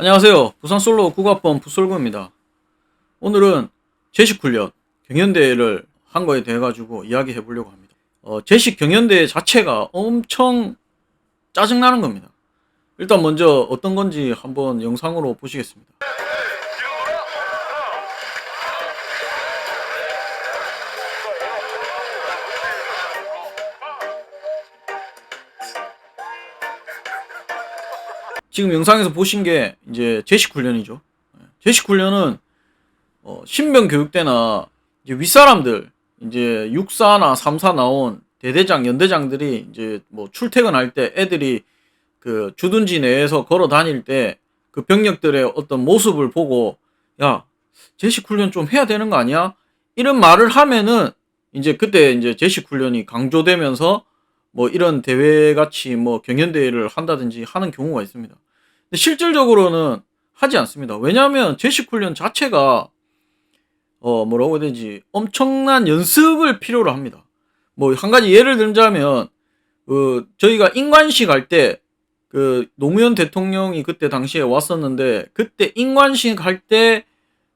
안녕하세요. 부산 솔로 국악본 부솔구입니다. 오늘은 제식 훈련 경연대회를 한 거에 대해 가지고 이야기해 보려고 합니다. 제식 경연대회 자체가 엄청 짜증나는 겁니다. 일단 먼저 어떤 건지 한번 영상으로 보시겠습니다. 지금 영상에서 보신 게 이제 제식 훈련이죠. 제식 훈련은 신병 교육대나 이제 윗사람들, 이제 육사나 삼사 나온 대대장, 연대장들이 이제 뭐 출퇴근할 때 애들이 그 주둔지 내에서 걸어 다닐 때 그 병력들의 어떤 모습을 보고, 야, 제식 훈련 좀 해야 되는 거 아니야? 이런 말을 하면은 이제 그때 이제 제식 훈련이 강조되면서 뭐 이런 대회 같이 뭐 경연대회를 한다든지 하는 경우가 있습니다. 근데 실질적으로는 하지 않습니다. 왜냐하면 제식 훈련 자체가 뭐라고 해야 되지? 엄청난 연습을 필요로 합니다. 뭐 한 가지 예를 들자면 저희가 인관식 할 때 그 노무현 대통령이 그때 당시에 왔었는데, 그때 인관식 할 때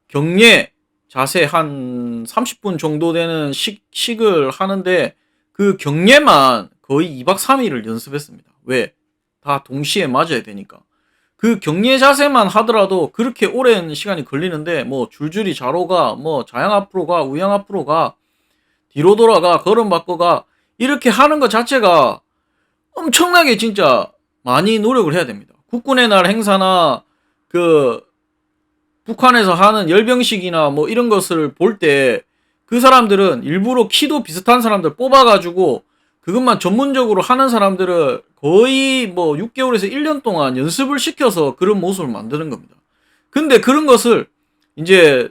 경례 자세 한 30분 정도 되는 식을 하는데 그 경례만 거의 2박 3일을 연습했습니다. 왜? 다 동시에 맞아야 되니까. 그 경례 자세만 하더라도 그렇게 오랜 시간이 걸리는데, 뭐 줄줄이 좌로가, 뭐 좌양 앞으로 가, 우양 앞으로 가, 뒤로 돌아가, 걸음 바꿔 가, 이렇게 하는 것 자체가 엄청나게 진짜 많이 노력을 해야 됩니다. 국군의 날 행사나 그 북한에서 하는 열병식이나 뭐 이런 것을 볼 때 그 사람들은 일부러 키도 비슷한 사람들 뽑아가지고 그것만 전문적으로 하는 사람들을 거의 뭐 6개월에서 1년 동안 연습을 시켜서 그런 모습을 만드는 겁니다. 근데 그런 것을 이제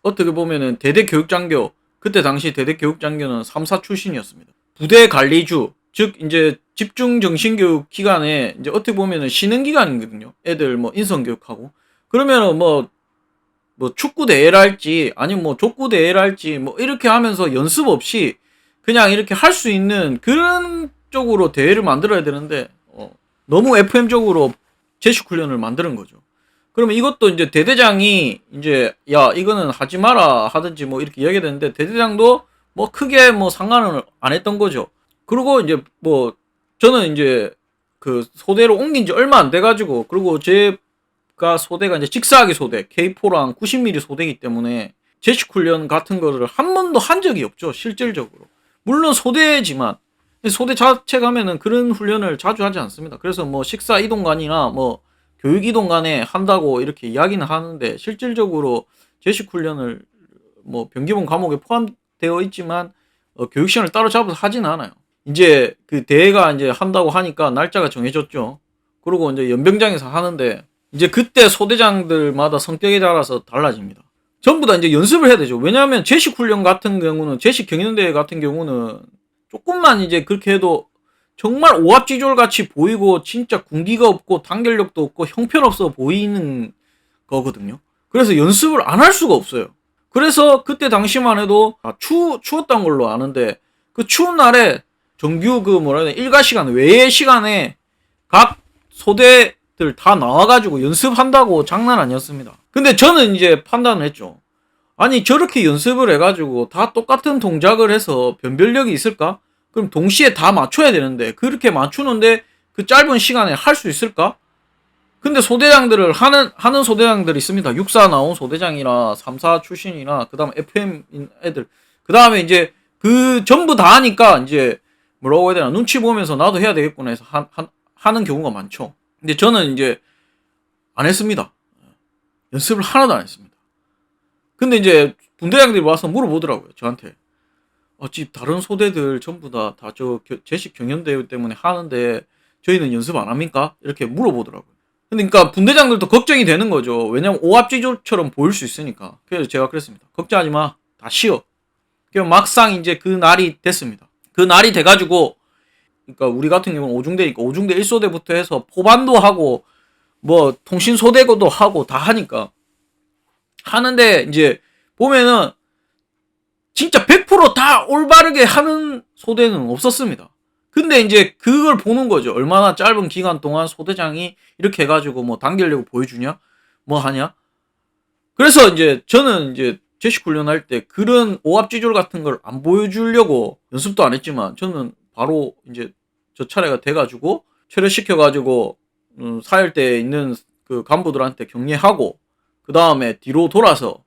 어떻게 보면은 대대교육장교, 그때 당시 대대교육장교는 3사 출신이었습니다. 부대 관리주, 즉 이제 집중 정신교육 기간에 이제 어떻게 보면은 쉬는 기간이거든요. 애들 뭐 인성교육하고. 그러면은 뭐 축구 대회를 할지 아니면 뭐 족구 대회를 할지 뭐 이렇게 하면서 연습 없이 그냥 이렇게 할 수 있는 그런 쪽으로 대회를 만들어야 되는데 너무 FM적으로 제식 훈련을 만드는 거죠. 그러면 이것도 이제 대대장이 이제 야 이거는 하지 마라 하든지 뭐 이렇게 이야기가 되는데, 대대장도 뭐 크게 뭐 상관을 안 했던 거죠. 그리고 이제 뭐 저는 이제 그 소대로 옮긴 지 얼마 안 돼가지고, 그리고 제가 소대가 이제 직사하기 소대 K4랑 90mm 소대이기 때문에 제식 훈련 같은 거를 한 번도 한 적이 없죠, 실질적으로. 물론 소대지만 소대 자체 가면은 그런 훈련을 자주 하지 않습니다. 그래서 뭐 식사 이동간이나 뭐 교육 이동간에 한다고 이렇게 이야기는 하는데, 실질적으로 제식 훈련을 뭐 병기본 과목에 포함되어 있지만 교육 시간을 따로 잡아서 하지는 않아요. 이제 그 대회가 이제 한다고 하니까 날짜가 정해졌죠. 그리고 이제 연병장에서 하는데 이제 그때 소대장들마다 성격에 따라서 달라집니다. 전부 다 이제 연습을 해야 되죠. 왜냐하면 제식 훈련 같은 경우는, 제식 경연대회 같은 경우는 조금만 이제 그렇게 해도 정말 오합지졸 같이 보이고 진짜 군기가 없고 단결력도 없고 형편없어 보이는 거거든요. 그래서 연습을 안 할 수가 없어요. 그래서 그때 당시만 해도 추웠던 걸로 아는데, 그 추운 날에 정규 그 뭐라 해야 되나 일과 시간 외의 시간에 각 소대들 다 나와가지고 연습한다고 장난 아니었습니다. 근데 저는 이제 판단을 했죠. 아니 저렇게 연습을 해가지고 다 똑같은 동작을 해서 변별력이 있을까? 그럼 동시에 다 맞춰야 되는데 그렇게 맞추는데 그 짧은 시간에 할 수 있을까? 근데 소대장들을 하는 소대장들이 있습니다. 육사 나온 소대장이나 3사 출신이나 그다음 FM인 애들, 그다음에 이제 그 전부 다 하니까 이제 뭐라고 해야 되나, 눈치 보면서 나도 해야 되겠구나 해서 하는 경우가 많죠. 근데 저는 이제 안 했습니다. 연습을 하나도 안 했습니다. 근데 이제 분대장들이 와서 물어보더라고요, 저한테. 집 다른 소대들 전부 다 저 제식 경연대회 때문에 하는데 저희는 연습 안 합니까? 이렇게 물어보더라고요. 그러니까 분대장들도 걱정이 되는 거죠. 왜냐면 오합지졸처럼 보일 수 있으니까. 그래서 제가 그랬습니다. 걱정하지 마. 다 쉬어. 그럼 막상 이제 그 날이 됐습니다. 그 날이 돼가지고, 그러니까 우리 같은 경우는 5중대니까 5중대 1소대부터 해서 포반도 하고 뭐 통신소대고도 하고 다 하니까 하는데, 이제 보면은 진짜 100%다 올바르게 하는 소대는 없었습니다. 근데 이제 그걸 보는 거죠. 얼마나 짧은 기간 동안 소대장이 이렇게 해가지고 뭐 단결력을 보여주냐, 뭐 하냐. 그래서 이제 저는 이제 제식 훈련할 때 그런 오합지졸 같은 걸 안 보여주려고 연습도 안 했지만 저는 바로 이제 저 차례가 돼가지고 체류시켜가지고 사열대에 있는 그 간부들한테 격려하고 그 다음에 뒤로 돌아서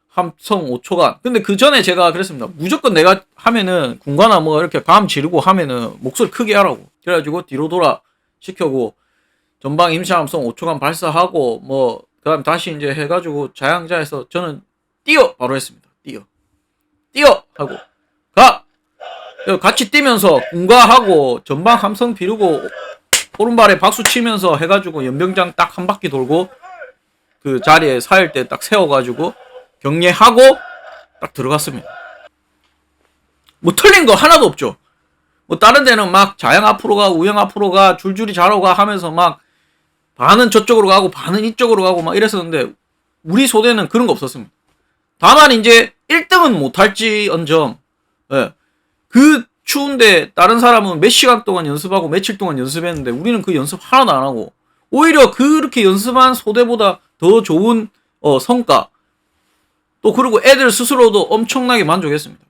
함성 5초간. 근데 그 전에 제가 그랬습니다. 무조건 내가 하면은 군가나 뭐 이렇게 감 지르고 하면은 목소리 크게 하라고. 그래가지고 뒤로 돌아 시켜고 전방 임시 함성 5초간 발사하고 뭐 그다음 다시 이제 해가지고 자양자에서 저는 뛰어 바로 했습니다. 뛰어 하고 가 같이 뛰면서 군가하고 전방 함성 비르고 오른발에 박수 치면서 해가지고 연병장 딱 한 바퀴 돌고 그 자리에 사일 때 딱 세워가지고 격려하고 딱 들어갔습니다. 뭐 틀린 거 하나도 없죠. 뭐 다른 데는 막 자양 앞으로 가 우영 앞으로 가 줄줄이 좌로 가 하면서 막 반은 저쪽으로 가고 반은 이쪽으로 가고 막 이랬었는데 우리 소대는 그런 거 없었습니다. 다만 이제 1등은 못할지언정 예. 그 추운데 다른 사람은 몇 시간 동안 연습하고 며칠 동안 연습했는데 우리는 그 연습 하나도 안 하고 오히려 그렇게 연습한 소대보다 더 좋은 성과 또 그리고 애들 스스로도 엄청나게 만족했습니다.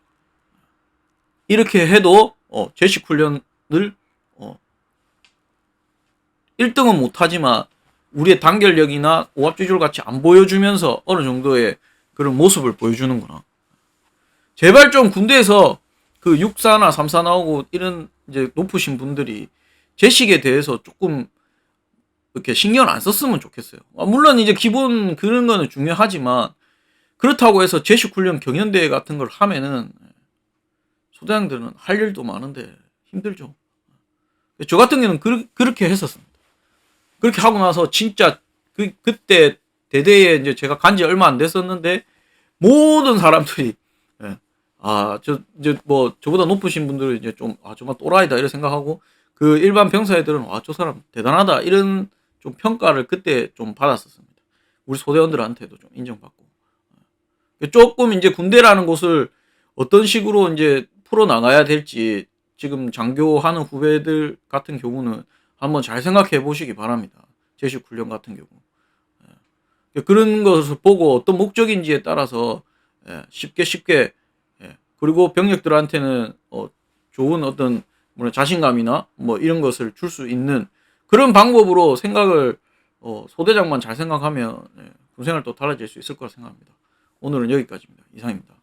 이렇게 해도 제식 훈련을 1등은 못하지만 우리의 단결력이나 오합지졸 같이 안 보여주면서 어느 정도의 그런 모습을 보여주는구나. 제발 좀 군대에서 그 6사나 3사 나오고 이런 이제 높으신 분들이 제식에 대해서 조금 이렇게 신경 안 썼으면 좋겠어요. 물론 이제 기본 그런 거는 중요하지만 그렇다고 해서 제식 훈련 경연대회 같은 걸 하면은 소대장들은 할 일도 많은데 힘들죠. 저 같은 경우는 그렇게 했었습니다. 그렇게 하고 나서 진짜 그때 대대에 이제 제가 간지 얼마 안 됐었는데 모든 사람들이 이제 뭐 저보다 높으신 분들은 이제 좀 정말 또라이다 이런 생각하고 그 일반 병사애들은 저 사람 대단하다 이런 좀 평가를 그때 좀 받았었습니다. 우리 소대원들한테도 좀 인정받고 조금 이제 군대라는 곳을 어떤 식으로 이제 풀어 나가야 될지 지금 장교하는 후배들 같은 경우는 한번 잘 생각해 보시기 바랍니다. 제식 훈련 같은 경우 그런 것을 보고 어떤 목적인지에 따라서 쉽게 그리고 병력들한테는 좋은 어떤 자신감이나 뭐 이런 것을 줄 수 있는 그런 방법으로 생각을 소대장만 잘 생각하면 군생활 또 달라질 수 있을 거라 생각합니다. 오늘은 여기까지입니다. 이상입니다.